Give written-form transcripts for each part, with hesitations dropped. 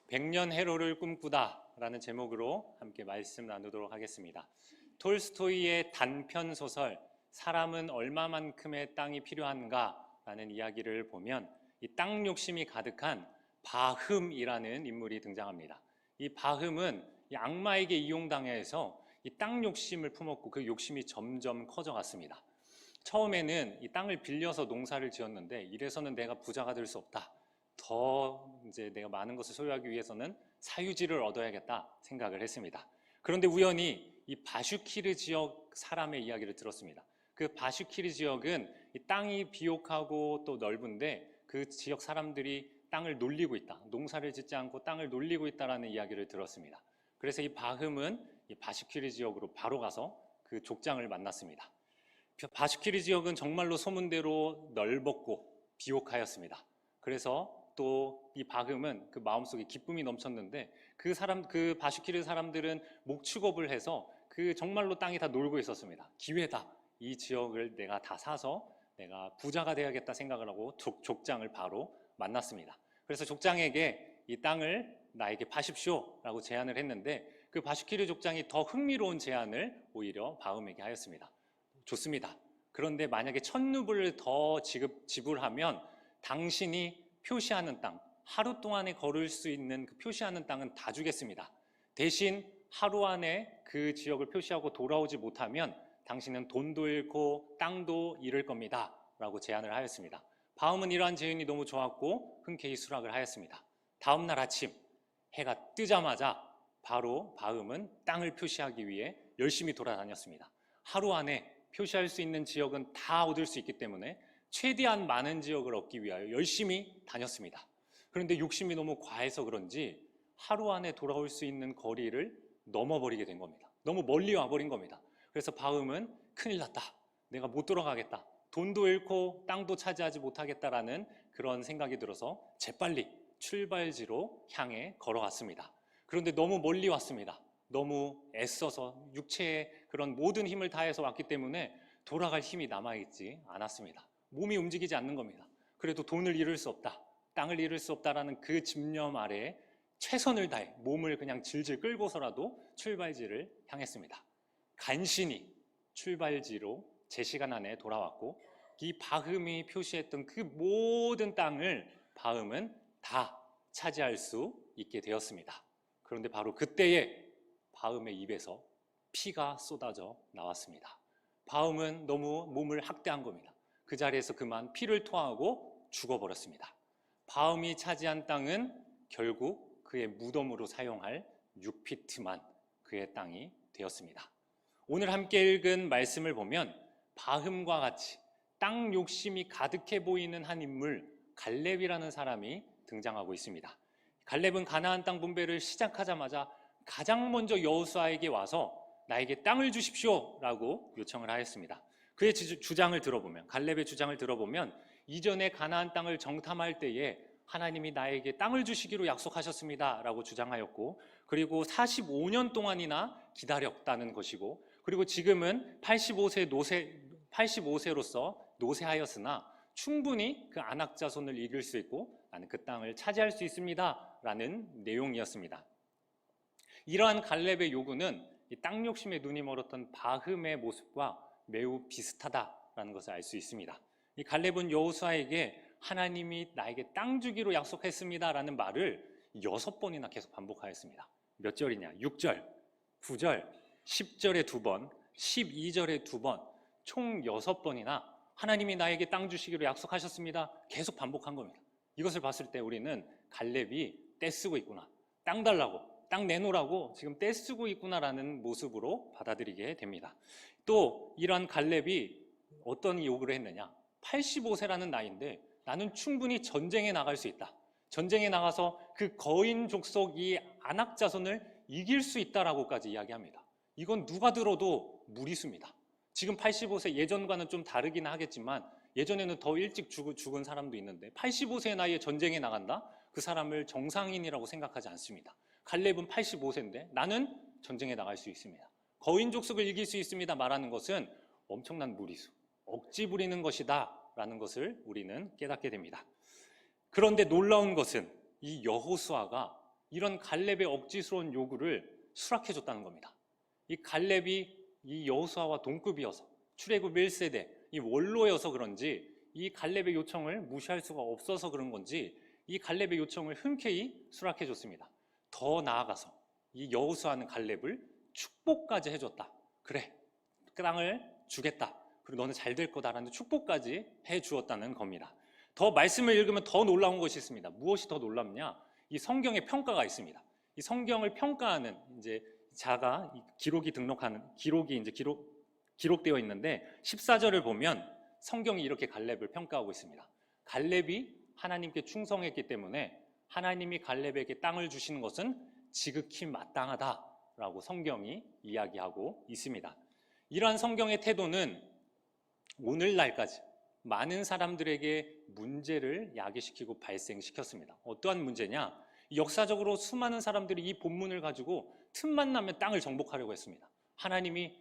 백년 해로를 꿈꾸다 라는 제목으로 함께 말씀 나누도록 하겠습니다. 톨스토이의 단편 소설 사람은 얼마만큼의 땅이 필요한가 라는 이야기를 보면 이 땅 욕심이 가득한 바흠이라는 인물이 등장합니다. 이 바흠은 이 악마에게 이용당해서 이 땅 욕심을 품었고 그 욕심이 점점 커져갔습니다. 처음에는 이 땅을 빌려서 농사를 지었는데 이래서는 내가 부자가 될 수 없다. 더 이제 내가 많은 것을 소유하기 위해서는 사유지를 얻어야겠다 생각을 했습니다. 그런데 우연히 이 바슈키르 지역 사람의 이야기를 들었습니다. 그 바슈키르 지역은 이 땅이 비옥하고 또 넓은데 그 지역 사람들이 땅을 놀리고 있다. 농사를 짓지 않고 땅을 놀리고 있다라는 이야기를 들었습니다. 그래서 이 바흠은 이 바슈키르 지역으로 바로 가서 그 족장을 만났습니다. 바슈키르 지역은 정말로 소문대로 넓었고 비옥하였습니다. 그래서 또 이 바흠은 그 마음속에 기쁨이 넘쳤는데 그 바슈키르 사람들은 목축업을 해서 그 정말로 땅이 다 놀고 있었습니다. 기회다. 이 지역을 내가 다 사서 내가 부자가 되어야겠다 생각을 하고 족장을 바로 만났습니다. 그래서 족장에게 이 땅을 나에게 파십시오 라고 제안을 했는데 그 바슈키르 족장이 더 흥미로운 제안을 오히려 바흠에게 하였습니다. 좋습니다. 그런데 만약에 1000루블을 더 지불하면 당신이 표시하는 땅, 하루 동안에 걸을 수 있는 그 표시하는 땅은 다 주겠습니다. 대신 하루 안에 그 지역을 표시하고 돌아오지 못하면 당신은 돈도 잃고 땅도 잃을 겁니다. 라고 제안을 하였습니다. 바흠은 이러한 제안이 너무 좋았고 흔쾌히 수락을 하였습니다. 다음 날 아침 해가 뜨자마자 바로 바흠은 땅을 표시하기 위해 열심히 돌아다녔습니다. 하루 안에 표시할 수 있는 지역은 다 얻을 수 있기 때문에 최대한 많은 지역을 얻기 위하여 열심히 다녔습니다. 그런데 욕심이 너무 과해서 그런지 하루 안에 돌아올 수 있는 거리를 넘어버리게 된 겁니다. 너무 멀리 와버린 겁니다. 그래서 바흠은 큰일 났다. 내가 못 돌아가겠다. 돈도 잃고 땅도 차지하지 못하겠다라는 그런 생각이 들어서 재빨리 출발지로 향해 걸어갔습니다. 그런데 너무 멀리 왔습니다. 너무 애써서 육체의 그런 모든 힘을 다해서 왔기 때문에 돌아갈 힘이 남아있지 않았습니다. 몸이 움직이지 않는 겁니다. 그래도 돈을 잃을 수 없다, 땅을 잃을 수 없다라는 그 집념 아래에 최선을 다해 몸을 그냥 질질 끌고서라도 출발지를 향했습니다. 간신히 출발지로 제 시간 안에 돌아왔고 이 바흠이 표시했던 그 모든 땅을 바흠은 다 차지할 수 있게 되었습니다. 그런데 바로 그때에 바흠의 입에서 피가 쏟아져 나왔습니다. 바흠은 너무 몸을 학대한 겁니다. 그 자리에서 그만 피를 토하고 죽어버렸습니다. 바흠이 차지한 땅은 결국 그의 무덤으로 사용할 6피트만 그의 땅이 되었습니다. 오늘 함께 읽은 말씀을 보면 바흠과 같이 땅 욕심이 가득해 보이는 한 인물 갈렙이라는 사람이 등장하고 있습니다. 갈렙은 가나안 땅 분배를 시작하자마자 가장 먼저 여호수아에게 와서 나에게 땅을 주십시오 라고 요청을 하였습니다. 그의 주장을 들어보면, 갈렙의 주장을 들어보면 이전에 가나안 땅을 정탐할 때에 하나님이 나에게 땅을 주시기로 약속하셨습니다 라고 주장하였고, 그리고 45년 동안이나 기다렸다는 것이고, 그리고 지금은 85세로서 노쇠하였으나 충분히 그 안악자손을 이길 수 있고 나는 그 땅을 차지할 수 있습니다 라는 내용이었습니다. 이러한 갈렙의 요구는 이 땅 욕심에 눈이 멀었던 바흠의 모습과 매우 비슷하다라는 것을 알 수 있습니다. 이 갈렙은 여호수아에게 하나님이 나에게 땅 주기로 약속했습니다라는 말을 6번이나 계속 반복하였습니다. 몇 절이냐? 6절, 9절, 10절에 2번, 12절에 2번, 총 6번이나 하나님이 나에게 땅 주시기로 약속하셨습니다. 계속 반복한 겁니다. 이것을 봤을 때 우리는 갈렙이 떼쓰고 있구나, 땅 달라고, 땅 내놓으라고 지금 떼쓰고 있구나라는 모습으로 받아들이게 됩니다. 또 이러한 갈렙이 어떤 요구를 했느냐? 85세라는 나이인데 나는 충분히 전쟁에 나갈 수 있다. 전쟁에 나가서 그 거인 족속 이 안악자손을 이길 수 있다라고까지 이야기합니다. 이건 누가 들어도 무리수입니다. 지금 85세, 예전과는 좀 다르긴 하겠지만 예전에는 더 일찍 죽은 사람도 있는데 85세의 나이에 전쟁에 나간다? 그 사람을 정상인이라고 생각하지 않습니다. 갈렙은 85세인데 나는 전쟁에 나갈 수 있습니다. 거인 족속을 이길 수 있습니다 말하는 것은 엄청난 무리수, 억지 부리는 것이다 라는 것을 우리는 깨닫게 됩니다. 그런데 놀라운 것은 이 여호수아가 이런 갈렙의 억지스러운 요구를 수락해 줬다는 겁니다. 이 갈렙이 이 여호수아와 동급이어서 출애굽 1세대 이 원로여서 그런지 이 갈렙의 요청을 무시할 수가 없어서 그런 건지 이 갈렙의 요청을 흔쾌히 수락해 줬습니다. 더 나아가서 이 여호수아는 갈렙을 축복까지 해줬다. 그래, 땅을 주겠다. 그리고 너는 잘 될 거다라는 축복까지 해 주었다는 겁니다. 더 말씀을 읽으면 더 놀라운 것이 있습니다. 무엇이 더 놀랍냐? 이 성경에 평가가 있습니다. 이 성경을 평가하는 이제 자가 기록이 기록되어 있는데 14절을 보면 성경이 이렇게 갈렙을 평가하고 있습니다. 갈렙이 하나님께 충성했기 때문에 하나님이 갈렙에게 땅을 주시는 것은 지극히 마땅하다라고 성경이 이야기하고 있습니다. 이러한 성경의 태도는 오늘날까지 많은 사람들에게 문제를 야기시키고 발생시켰습니다. 어떠한 문제냐? 역사적으로 수많은 사람들이 이 본문을 가지고 틈만 나면 땅을 정복하려고 했습니다. 하나님이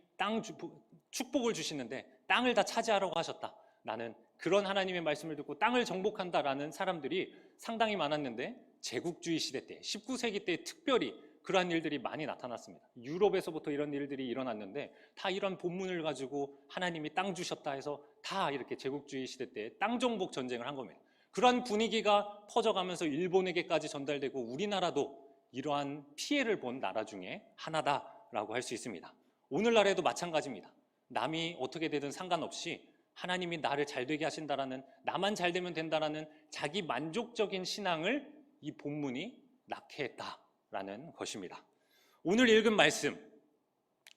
축복을 주시는데 땅을 다 차지하라고 하셨다. 나는 그런 하나님의 말씀을 듣고 땅을 정복한다라는 사람들이 상당히 많았는데 제국주의 시대 때 19세기 때 특별히 그러한 일들이 많이 나타났습니다. 유럽에서부터 이런 일들이 일어났는데 다 이런 본문을 가지고 하나님이 땅 주셨다 해서 다 이렇게 제국주의 시대 때 땅 정복 전쟁을 한 겁니다. 그런 분위기가 퍼져가면서 일본에게까지 전달되고 우리나라도 이러한 피해를 본 나라 중에 하나다라고 할 수 있습니다. 오늘날에도 마찬가지입니다. 남이 어떻게 되든 상관없이 하나님이 나를 잘 되게 하신다라는, 나만 잘 되면 된다라는 자기 만족적인 신앙을 이 본문이 낳게 했다라는 것입니다. 오늘 읽은 말씀,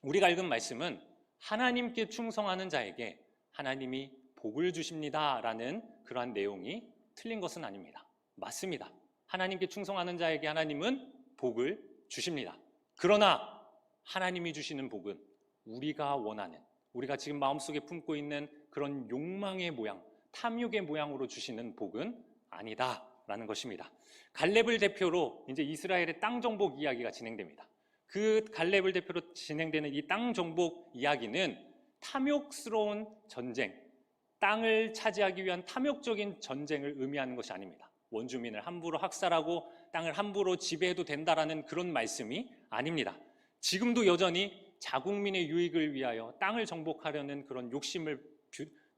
우리가 읽은 말씀은 하나님께 충성하는 자에게 하나님이 복을 주십니다라는 그러한 내용이 틀린 것은 아닙니다. 맞습니다. 하나님께 충성하는 자에게 하나님은 복을 주십니다. 그러나 하나님이 주시는 복은 우리가 원하는, 우리가 지금 마음속에 품고 있는 그런 욕망의 모양, 탐욕의 모양으로 주시는 복은 아니다라는 것입니다. 갈렙을 대표로 이제 이스라엘의 땅 정복 이야기가 진행됩니다. 그 갈렙을 대표로 진행되는 이 땅 정복 이야기는 탐욕스러운 전쟁, 땅을 차지하기 위한 탐욕적인 전쟁을 의미하는 것이 아닙니다. 원주민을 함부로 학살하고 땅을 함부로 지배해도 된다라는 그런 말씀이 아닙니다. 지금도 여전히 자국민의 유익을 위하여 땅을 정복하려는 그런 욕심을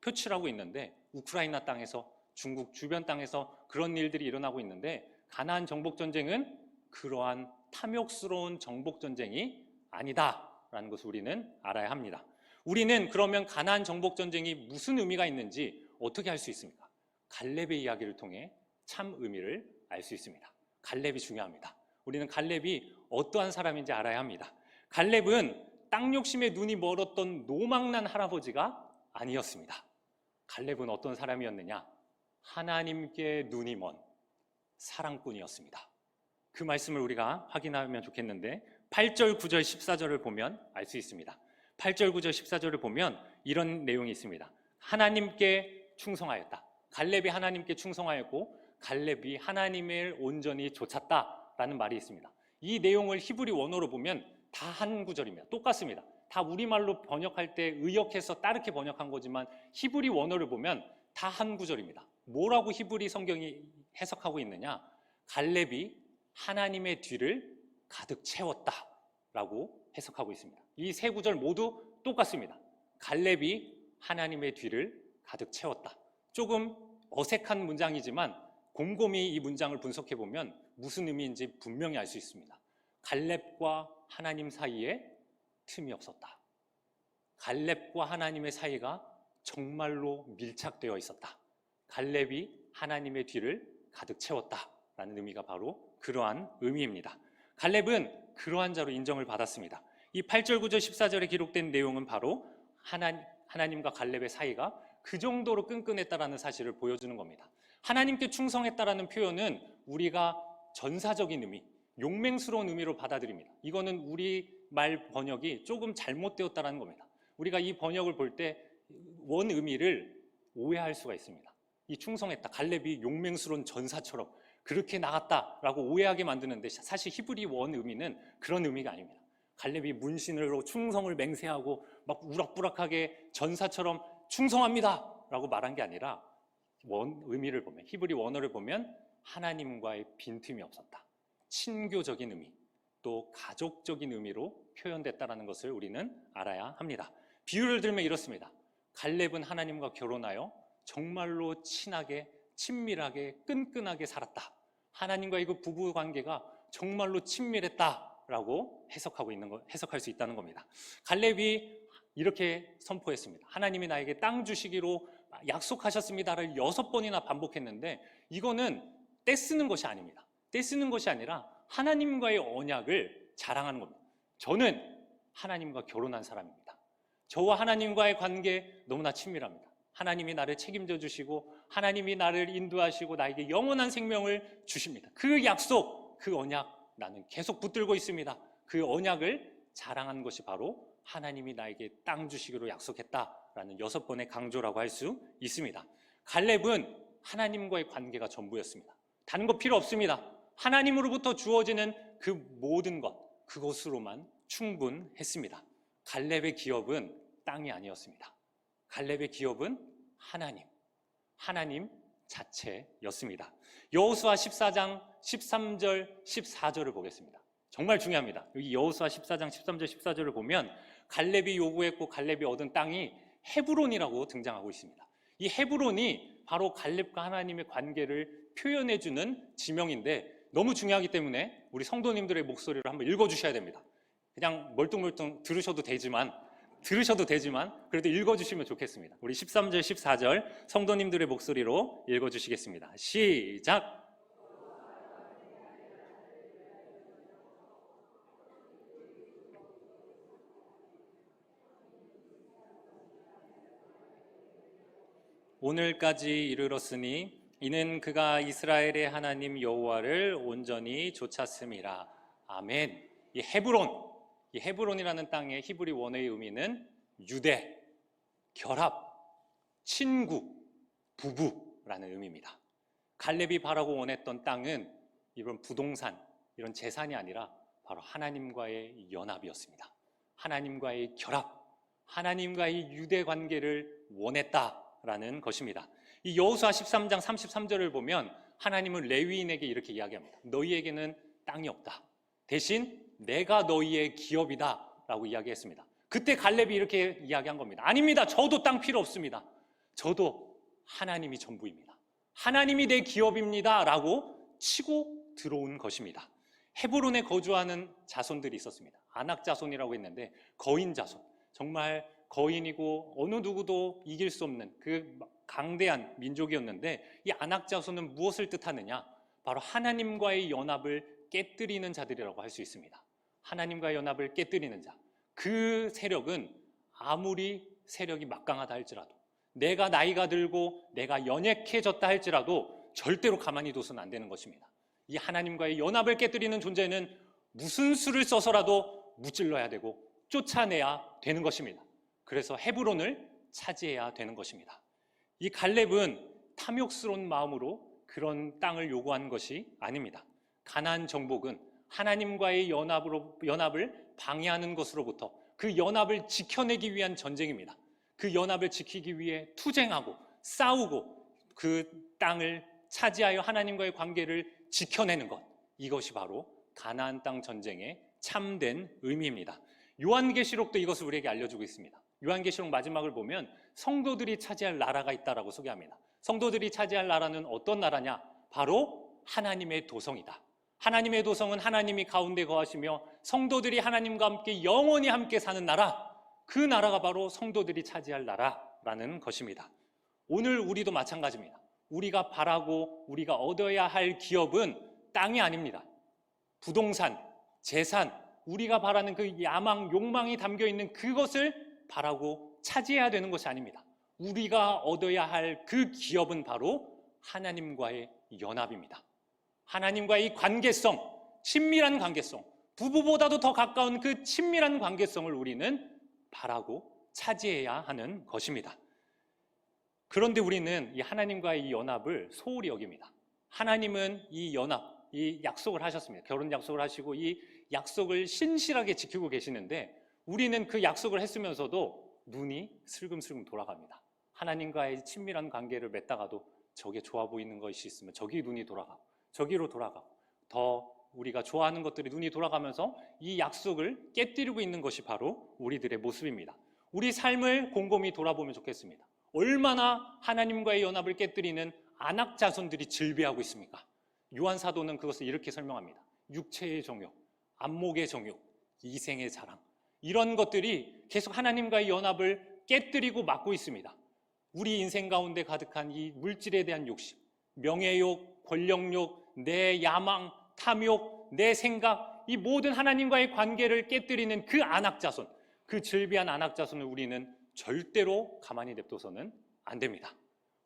표출하고 있는데, 우크라이나 땅에서, 중국 주변 땅에서 그런 일들이 일어나고 있는데, 가나안 정복 전쟁은 그러한 탐욕스러운 정복 전쟁이 아니다라는 것을 우리는 알아야 합니다. 우리는 그러면 가나안 정복 전쟁이 무슨 의미가 있는지 어떻게 알 수 있습니까? 갈렙의 이야기를 통해 참 의미를 알 수 있습니다. 갈렙이 중요합니다. 우리는 갈렙이 어떠한 사람인지 알아야 합니다. 갈렙은 땅 욕심에 눈이 멀었던 노망난 할아버지가 아니었습니다. 갈렙은 어떤 사람이었느냐? 하나님께 눈이 먼 사랑꾼이었습니다. 그 말씀을 우리가 확인하면 좋겠는데 8절, 9절, 14절을 보면 알 수 있습니다. 8절, 9절, 14절을 보면 이런 내용이 있습니다. 하나님께 충성하였다. 갈렙이 하나님께 충성하였고 갈렙이 하나님을 온전히 좇았다라는 말이 있습니다. 이 내용을 히브리 원어로 보면 다 한 구절입니다. 똑같습니다. 다 우리말로 번역할 때 의역해서 따르게 번역한 거지만 히브리 원어를 보면 다 한 구절입니다. 뭐라고 히브리 성경이 해석하고 있느냐? 갈렙이 하나님의 뒤를 가득 채웠다라고 해석하고 있습니다. 이 세 구절 모두 똑같습니다. 갈렙이 하나님의 뒤를 가득 채웠다. 조금 어색한 문장이지만 곰곰이 이 문장을 분석해 보면 무슨 의미인지 분명히 알 수 있습니다. 갈렙과 하나님 사이에 틈이 없었다. 갈렙과 하나님의 사이가 정말로 밀착되어 있었다. 갈렙이 하나님의 뒤를 가득 채웠다라는 의미가 바로 그러한 의미입니다. 갈렙은 그러한 자로 인정을 받았습니다. 이 8절, 9절, 14절에 기록된 내용은 바로 하나님과 갈렙의 사이가 그 정도로 끈끈했다라는 사실을 보여주는 겁니다. 하나님께 충성했다라는 표현은 우리가 전사적인 의미, 용맹스러운 의미로 받아들입니다. 이거는 우리 말 번역이 조금 잘못되었다라는 겁니다. 우리가 이 번역을 볼 때 원 의미를 오해할 수가 있습니다. 이 충성했다, 갈렙이 용맹스러운 전사처럼 그렇게 나갔다라고 오해하게 만드는데 사실 히브리 원 의미는 그런 의미가 아닙니다. 갈렙이 문신으로 충성을 맹세하고 막 우락부락하게 전사처럼 충성합니다 라고 말한 게 아니라 원 의미를 보면, 히브리 원어를 보면 하나님과의 빈틈이 없었다. 친교적인 의미, 또 가족적인 의미로 표현됐다는 것을 우리는 알아야 합니다. 비유를 들면 이렇습니다. 갈렙은 하나님과 결혼하여 정말로 친하게, 친밀하게, 끈끈하게 살았다. 하나님과의 그 부부 관계가 정말로 친밀했다라고 해석할 수 있다는 겁니다. 갈렙이 이렇게 선포했습니다. 하나님이 나에게 땅 주시기로 약속하셨습니다를 6번이나 반복했는데 이거는 떼쓰는 것이 아닙니다. 떼쓰는 것이 아니라 하나님과의 언약을 자랑하는 겁니다. 저는 하나님과 결혼한 사람입니다. 저와 하나님과의 관계 너무나 친밀합니다. 하나님이 나를 책임져 주시고 하나님이 나를 인도하시고 나에게 영원한 생명을 주십니다. 그 약속, 그 언약 나는 계속 붙들고 있습니다. 그 언약을 자랑한 것이 바로 하나님이 나에게 땅 주시기로 약속했다라는 6번의 강조라고 할 수 있습니다. 갈렙은 하나님과의 관계가 전부였습니다. 다른 거 필요 없습니다. 하나님으로부터 주어지는 그 모든 것, 그것으로만 충분했습니다. 갈렙의 기업은 땅이 아니었습니다. 갈렙의 기업은 하나님 자체였습니다. 여호수아 14장 13절 14절을 보겠습니다. 정말 중요합니다. 여기 여호수아 14장 13절 14절을 보면 갈렙이 요구했고 갈렙이 얻은 땅이 헤브론이라고 등장하고 있습니다. 이 헤브론이 바로 갈렙과 하나님의 관계를 표현해주는 지명인데 너무 중요하기 때문에 우리 성도님들의 목소리를 한번 읽어주셔야 됩니다. 그냥 멀뚱멀뚱 들으셔도 되지만 그래도 읽어주시면 좋겠습니다. 우리 13절 14절 성도님들의 목소리로 읽어주시겠습니다. 시작! 오늘까지 이르렀으니 이는 그가 이스라엘의 하나님 여호와를 온전히 좇았음이라. 아멘. 이 헤브론이라는 땅의 히브리 원어의 의미는 유대, 결합, 친구, 부부라는 의미입니다. 갈렙이 바라고 원했던 땅은 이런 부동산, 이런 재산이 아니라 바로 하나님과의 연합이었습니다. 하나님과의 결합, 하나님과의 유대 관계를 원했다라는 것입니다. 이 여호수아 13장 33절을 보면 하나님은 레위인에게 이렇게 이야기합니다. 너희에게는 땅이 없다. 대신 내가 너희의 기업이다 라고 이야기했습니다. 그때 갈렙이 이렇게 이야기한 겁니다. 아닙니다. 저도 땅 필요 없습니다. 저도 하나님이 전부입니다. 하나님이 내 기업입니다 라고 치고 들어온 것입니다. 헤브론에 거주하는 자손들이 있었습니다. 아낙 자손이라고 했는데 거인 자손, 정말 거인이고 어느 누구도 이길 수 없는 그 강대한 민족이었는데 이 아낙 자손은 무엇을 뜻하느냐? 바로 하나님과의 연합을 깨뜨리는 자들이라고 할 수 있습니다. 하나님과의 연합을 깨뜨리는 자. 그 세력은 아무리 세력이 막강하다 할지라도, 내가 나이가 들고 내가 연약해졌다 할지라도 절대로 가만히 둬서는 안 되는 것입니다. 이 하나님과의 연합을 깨뜨리는 존재는 무슨 수를 써서라도 무찔러야 되고 쫓아내야 되는 것입니다. 그래서 헤브론을 차지해야 되는 것입니다. 이 갈렙은 탐욕스러운 마음으로 그런 땅을 요구한 것이 아닙니다. 가나안 정복은 하나님과의 연합을 방해하는 것으로부터 그 연합을 지켜내기 위한 전쟁입니다. 그 연합을 지키기 위해 투쟁하고 싸우고 그 땅을 차지하여 하나님과의 관계를 지켜내는 것, 이것이 바로 가나안 땅 전쟁의 참된 의미입니다. 요한계시록도 이것을 우리에게 알려주고 있습니다. 요한계시록 마지막을 보면 성도들이 차지할 나라가 있다라고 소개합니다. 성도들이 차지할 나라는 어떤 나라냐? 바로 하나님의 도성이다. 하나님의 도성은 하나님이 가운데 거하시며 성도들이 하나님과 함께 영원히 함께 사는 나라, 그 나라가 바로 성도들이 차지할 나라라는 것입니다. 오늘 우리도 마찬가지입니다. 우리가 바라고 우리가 얻어야 할 기업은 땅이 아닙니다. 부동산, 재산, 우리가 바라는 그 야망, 욕망이 담겨있는 그것을 바라고 차지해야 되는 것이 아닙니다. 우리가 얻어야 할 그 기업은 바로 하나님과의 연합입니다. 하나님과의 관계성, 친밀한 관계성, 부부보다도 더 가까운 그 친밀한 관계성을 우리는 바라고 차지해야 하는 것입니다. 그런데 우리는 이 하나님과의 이 연합을 소홀히 여깁니다. 하나님은 이 연합, 이 약속을 하셨습니다. 결혼 약속을 하시고 이 약속을 신실하게 지키고 계시는데 우리는 그 약속을 했으면서도 눈이 슬금슬금 돌아갑니다. 하나님과의 친밀한 관계를 맺다가도 저게 좋아 보이는 것이 있으면 저기 눈이 돌아가고 저기로 돌아가고 더 우리가 좋아하는 것들이 눈이 돌아가면서 이 약속을 깨뜨리고 있는 것이 바로 우리들의 모습입니다. 우리 삶을 곰곰이 돌아보면 좋겠습니다. 얼마나 하나님과의 연합을 깨뜨리는 안악 자손들이 즐비하고 있습니까? 요한 사도는 그것을 이렇게 설명합니다. 육체의 정욕, 안목의 정욕, 이생의 자랑, 이런 것들이 계속 하나님과의 연합을 깨뜨리고 막고 있습니다. 우리 인생 가운데 가득한 이 물질에 대한 욕심, 명예욕, 권력욕, 내 야망, 탐욕, 내 생각, 이 모든 하나님과의 관계를 깨뜨리는 그 안악자손, 그 즐비한 안악자손을 우리는 절대로 가만히 냅둬서는 안 됩니다.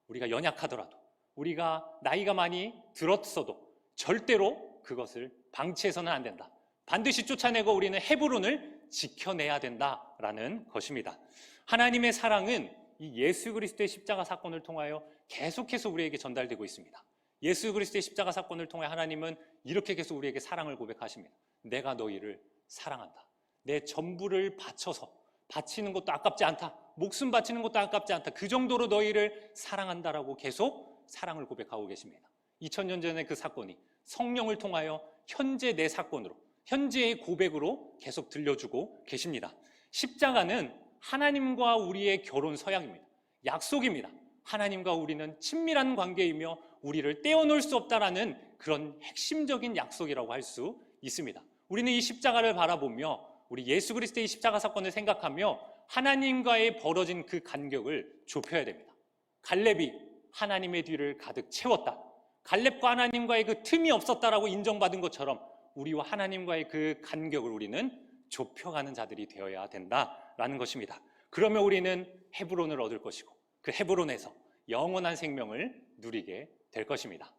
우리가 연약하더라도, 우리가 나이가 많이 들었어도 절대로 그것을 방치해서는 안 된다. 반드시 쫓아내고 우리는 헤브론을 지켜내야 된다라는 것입니다. 하나님의 사랑은 이 예수 그리스도의 십자가 사건을 통하여 계속해서 우리에게 전달되고 있습니다. 예수 그리스도의 십자가 사건을 통해 하나님은 이렇게 계속 우리에게 사랑을 고백하십니다. 내가 너희를 사랑한다. 내 전부를 바쳐서, 바치는 것도 아깝지 않다. 목숨 바치는 것도 아깝지 않다. 그 정도로 너희를 사랑한다라고 계속 사랑을 고백하고 계십니다. 2000년 전의 그 사건이 성령을 통하여 현재 내 사건으로, 현재의 고백으로 계속 들려주고 계십니다. 십자가는 하나님과 우리의 결혼 서약입니다. 약속입니다. 하나님과 우리는 친밀한 관계이며 우리를 떼어놓을 수 없다라는 그런 핵심적인 약속이라고 할 수 있습니다. 우리는 이 십자가를 바라보며 우리 예수 그리스도의 십자가 사건을 생각하며 하나님과의 벌어진 그 간격을 좁혀야 됩니다. 갈렙이 하나님의 뒤를 가득 채웠다. 갈렙과 하나님과의 그 틈이 없었다라고 인정받은 것처럼 우리와 하나님과의 그 간격을 우리는 좁혀가는 자들이 되어야 된다라는 것입니다. 그러면 우리는 헤브론을 얻을 것이고 그 헤브론에서 영원한 생명을 누리게 될 것입니다.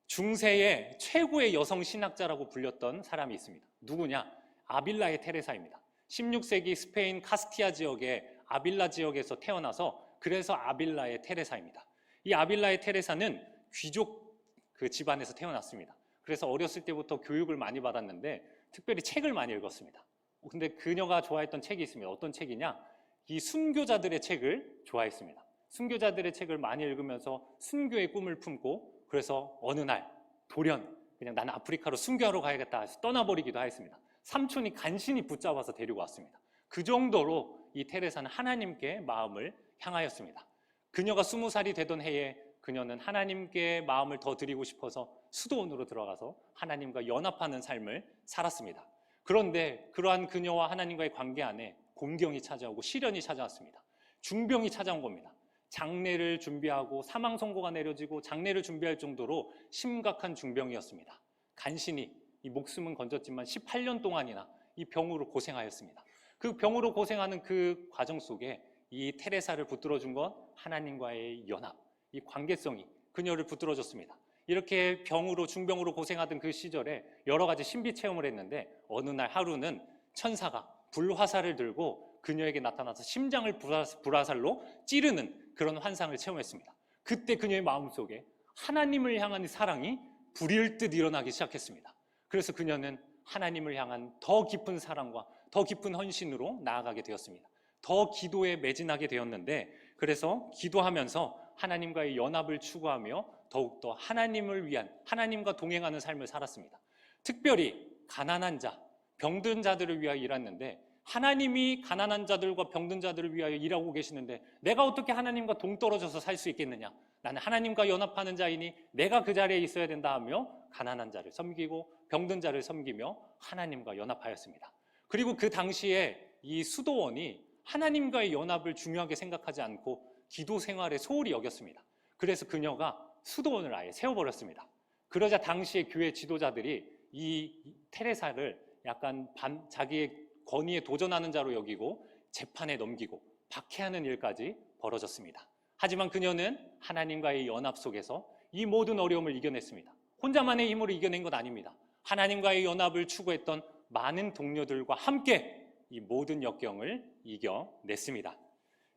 중세의 최고의 여성 신학자라고 불렸던 사람이 있습니다. 누구냐? 아빌라의 테레사입니다. 16세기 스페인 카스티아 지역의 아빌라 지역에서 태어나서 그래서 아빌라의 테레사입니다. 이 아빌라의 테레사는 귀족 그 집안에서 태어났습니다. 그래서 어렸을 때부터 교육을 많이 받았는데 특별히 책을 많이 읽었습니다. 근데 그녀가 좋아했던 책이 있습니다. 어떤 책이냐? 이 순교자들의 책을 좋아했습니다. 순교자들의 책을 많이 읽으면서 순교의 꿈을 품고 그래서 어느 날 돌연 그냥 나는 아프리카로 순교하러 가야겠다 해서 떠나버리기도 하였습니다. 삼촌이 간신히 붙잡아서 데리고 왔습니다. 그 정도로 이 테레사는 하나님께 마음을 향하였습니다. 그녀가 20살이 되던 해에 그녀는 하나님께 마음을 더 드리고 싶어서 수도원으로 들어가서 하나님과 연합하는 삶을 살았습니다. 그런데 그러한 그녀와 하나님과의 관계 안에 곤경이 찾아오고 시련이 찾아왔습니다. 중병이 찾아온 겁니다. 장례를 준비하고 사망 선고가 내려지고 장례를 준비할 정도로 심각한 중병이었습니다. 간신히 이 목숨은 건졌지만 18년 동안이나 이 병으로 고생하였습니다. 그 병으로 고생하는 그 과정 속에 이 테레사를 붙들어준 건 하나님과의 연합, 이 관계성이 그녀를 붙들어줬습니다. 이렇게 병으로 중병으로 고생하던 그 시절에 여러 가지 신비 체험을 했는데 어느 날 하루는 천사가 불화살을 들고 그녀에게 나타나서 심장을 불화살로 찌르는 그런 환상을 체험했습니다. 그때 그녀의 마음속에 하나님을 향한 사랑이 불일 듯 일어나기 시작했습니다. 그래서 그녀는 하나님을 향한 더 깊은 사랑과 더 깊은 헌신으로 나아가게 되었습니다. 더 기도에 매진하게 되었는데 그래서 기도하면서 하나님과의 연합을 추구하며 더욱더 하나님을 위한 하나님과 동행하는 삶을 살았습니다. 특별히 가난한 자, 병든 자들을 위하여 일했는데 하나님이 가난한 자들과 병든 자들을 위하여 일하고 계시는데 내가 어떻게 하나님과 동떨어져서 살 수 있겠느냐? 나는 하나님과 연합하는 자이니 내가 그 자리에 있어야 된다 하며 가난한 자를 섬기고 병든 자를 섬기며 하나님과 연합하였습니다. 그리고 그 당시에 이 수도원이 하나님과의 연합을 중요하게 생각하지 않고 기도 생활에 소홀히 여겼습니다. 그래서 그녀가 수도원을 아예 세워버렸습니다. 그러자 당시의 교회 지도자들이 이 테레사를 약간 자기의 권위에 도전하는 자로 여기고 재판에 넘기고 박해하는 일까지 벌어졌습니다. 하지만 그녀는 하나님과의 연합 속에서 이 모든 어려움을 이겨냈습니다. 혼자만의 힘으로 이겨낸 것 아닙니다. 하나님과의 연합을 추구했던 많은 동료들과 함께 이 모든 역경을 이겨냈습니다.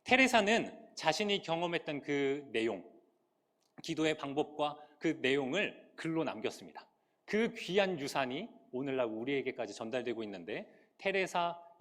테레사는 자신이 경험했던 그 내용, 기도의 방법과 그 내용을 글로 남겼습니다. 그 귀한 유산이 오늘날 우리에게까지 전달되고 있는데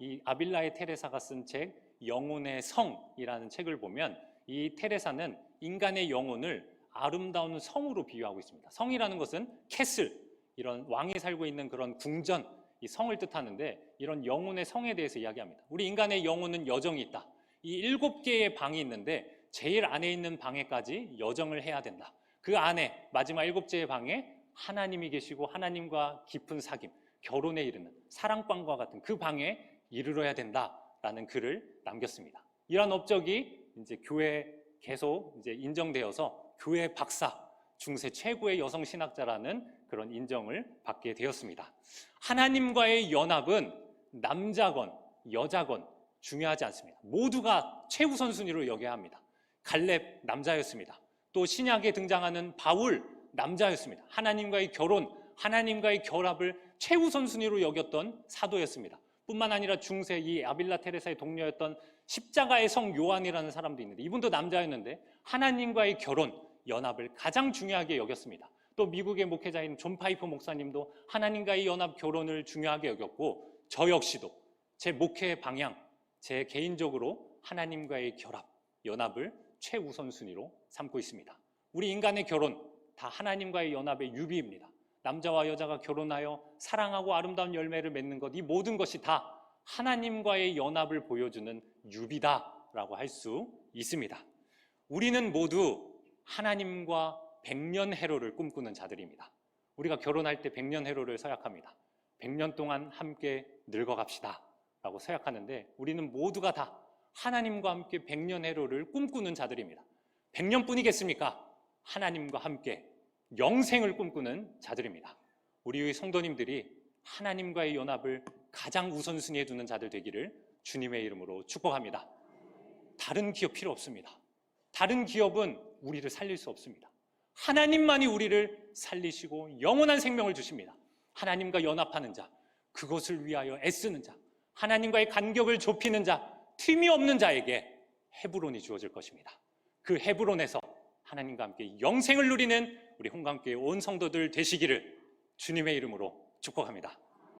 이 아빌라의 테레사가 쓴 책 영혼의 성이라는 책을 보면 이 테레사는 인간의 영혼을 아름다운 성으로 비유하고 있습니다. 성이라는 것은 캐슬, 이런 왕이 살고 있는 그런 궁전, 이 성을 뜻하는데 이런 영혼의 성에 대해서 이야기합니다. 우리 인간의 영혼은 여정이 있다. 이 7개의 방이 있는데 제일 안에 있는 방에까지 여정을 해야 된다. 그 안에 마지막 7개의 방에 하나님이 계시고 하나님과 깊은 사귐, 결혼에 이르는 사랑방과 같은 그 방에 이르러야 된다라는 글을 남겼습니다. 이러한 업적이 이제 교회에 계속 이제 인정되어서 교회 박사, 중세 최고의 여성 신학자라는 그런 인정을 받게 되었습니다. 하나님과의 연합은 남자건 여자건 중요하지 않습니다. 모두가 최우선순위로 여겨야 합니다. 갈렙 남자였습니다. 또 신약에 등장하는 바울 남자였습니다. 하나님과의 결혼, 하나님과의 결합을 최우선순위로 여겼던 사도였습니다. 뿐만 아니라 중세 이 아빌라 테레사의 동료였던 십자가의 성 요한이라는 사람도 있는데 이분도 남자였는데 하나님과의 결혼, 연합을 가장 중요하게 여겼습니다. 또 미국의 목회자인 존 파이퍼 목사님도 하나님과의 연합 결혼을 중요하게 여겼고 저 역시도 제 목회 방향, 제 개인적으로 하나님과의 결합, 연합을 최우선순위로 삼고 있습니다. 우리 인간의 결혼 다 하나님과의 연합의 유비입니다. 남자와 여자가 결혼하여 사랑하고 아름다운 열매를 맺는 것, 이 모든 것이 다 하나님과의 연합을 보여주는 유비다라고 할 수 있습니다. 우리는 모두 하나님과 백년해로를 꿈꾸는 자들입니다. 우리가 결혼할 때 백년해로를 서약합니다. 100년 동안 함께 늙어갑시다 라고 서약하는데 우리는 모두가 다 하나님과 함께 백년해로를 꿈꾸는 자들입니다. 100년뿐이겠습니까? 하나님과 함께 영생을 꿈꾸는 자들입니다. 우리의 성도님들이 하나님과의 연합을 가장 우선순위에 두는 자들 되기를 주님의 이름으로 축복합니다. 다른 기업 필요 없습니다. 다른 기업은 우리를 살릴 수 없습니다. 하나님만이 우리를 살리시고 영원한 생명을 주십니다. 하나님과 연합하는 자, 그것을 위하여 애쓰는 자, 하나님과의 간격을 좁히는 자, 틈이 없는 자에게 헤브론이 주어질 것입니다. 그 헤브론에서 하나님과 함께 영생을 누리는 우리 홍감교회 온 성도들 되시기를 주님의 이름으로 축복합니다.